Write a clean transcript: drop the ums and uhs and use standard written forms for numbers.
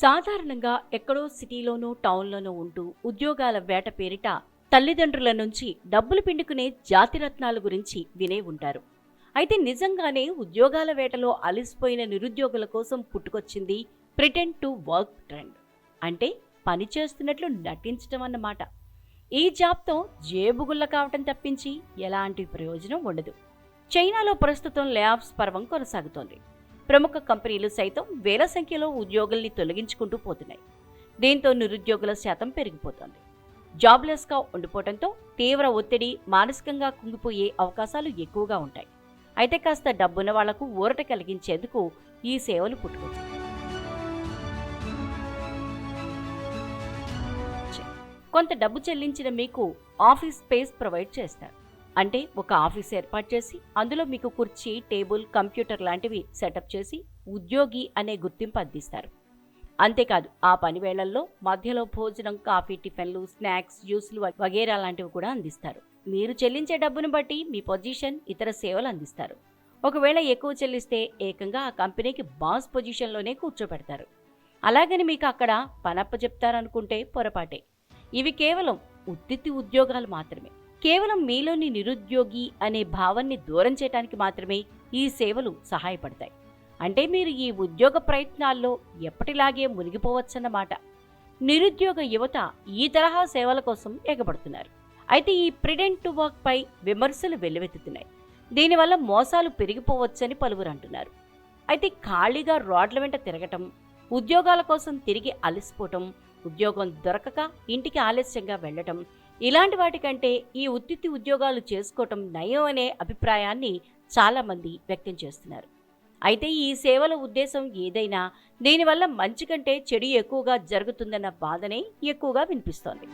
సాధారణంగా ఎక్కడో సిటీలోనో టౌన్లోనో ఉంటూ ఉద్యోగాల వేట పేరిట తల్లిదండ్రుల నుంచి డబ్బులు పిండుకునే జాతిరత్నాల గురించి వినే ఉంటారు. అయితే నిజంగానే ఉద్యోగాల వేటలో అలిసిపోయిన నిరుద్యోగుల కోసం పుట్టుకొచ్చింది ప్రిటెండ్ టు వర్క్ ట్రెండ్. అంటే పని చేస్తున్నట్లు నటించడం అన్నమాట. ఈ జాబ్తో జేబుగుల్ల కావటం తప్పించి ఎలాంటి ప్రయోజనం ఉండదు. చైనాలో ప్రస్తుతం లేఆఫ్స్ పర్వం కొనసాగుతోంది. ప్రముఖ కంపెనీలు సైతం వేల సంఖ్యలో ఉద్యోగుల్ని తొలగించుకుంటూ పోతున్నాయి. దీంతో నిరుద్యోగుల శాతం పెరిగిపోతోంది. జాబ్లెస్గా ఉండిపోవడంతో తీవ్ర ఒత్తిడి, మానసికంగా కుంగిపోయే అవకాశాలు ఎక్కువగా ఉంటాయి. అయితే కాస్త డబ్బున్న వాళ్లకు ఊరట కలిగించేందుకు ఈ సేవలు పుట్టుకొచ్చాయి. కొంత డబ్బు చెల్లించిన మీకు ఆఫీస్ స్పేస్ ప్రొవైడ్ చేస్తారు. అంటే ఒక ఆఫీస్ ఏర్పాటు చేసి అందులో మీకు కుర్చీ, టేబుల్, కంప్యూటర్ లాంటివి సెటప్ చేసి ఉద్యోగి అనే గుర్తింపు అందిస్తారు. అంతేకాదు ఆ పని వేళల్లో మధ్యలో భోజనం, కాఫీ, టిఫిన్లు, స్నాక్స్, జ్యూస్లు వగేరా లాంటివి కూడా అందిస్తారు. మీరు చెల్లించే డబ్బును బట్టి మీ పొజిషన్, ఇతర సేవలు అందిస్తారు. ఒకవేళ ఎక్కువ చెల్లిస్తే ఏకంగా ఆ కంపెనీకి బాస్ పొజిషన్లోనే కూర్చోబెడతారు. అలాగని మీకు అక్కడ పనప్ప చెప్తారనుకుంటే పొరపాటే. ఇవి కేవలం ఉత్తిత్తి ఉద్యోగాలు మాత్రమే. కేవలం మీలోని నిరుద్యోగి అనే భావాన్ని దూరం చేయడానికి మాత్రమే ఈ సేవలు సహాయపడతాయి. అంటే మీరు ఈ ఉద్యోగ ప్రయత్నాల్లో ఎప్పటిలాగే మునిగిపోవచ్చన్నమాట. నిరుద్యోగ యువత ఈ తరహా సేవల కోసం ఎగబడుతున్నారు. అయితే ఈ ప్రిటెండ్ టు వర్క్ పై విమర్శలు వెల్లువెత్తుతున్నాయి. దీనివల్ల మోసాలు పెరిగిపోవచ్చని పలువురు అంటున్నారు. అయితే ఖాళీగా రోడ్ల వెంట తిరగటం, ఉద్యోగాల కోసం తిరిగి అలసిపోవటం, ఉద్యోగం దొరకక ఇంటికి ఆలస్యంగా వెళ్లటం, ఇలాంటి వాటికంటే ఈ ఉత్తిత్తి ఉద్యోగాలు చేసుకోవటం నయం అనే అభిప్రాయాన్ని చాలామంది వ్యక్తం చేస్తున్నారు. అయితే ఈ సేవల ఉద్దేశం ఏదైనా దీనివల్ల మంచి కంటే చెడు ఎక్కువగా జరుగుతుందన్న బాధనే ఎక్కువగా వినిపిస్తోంది.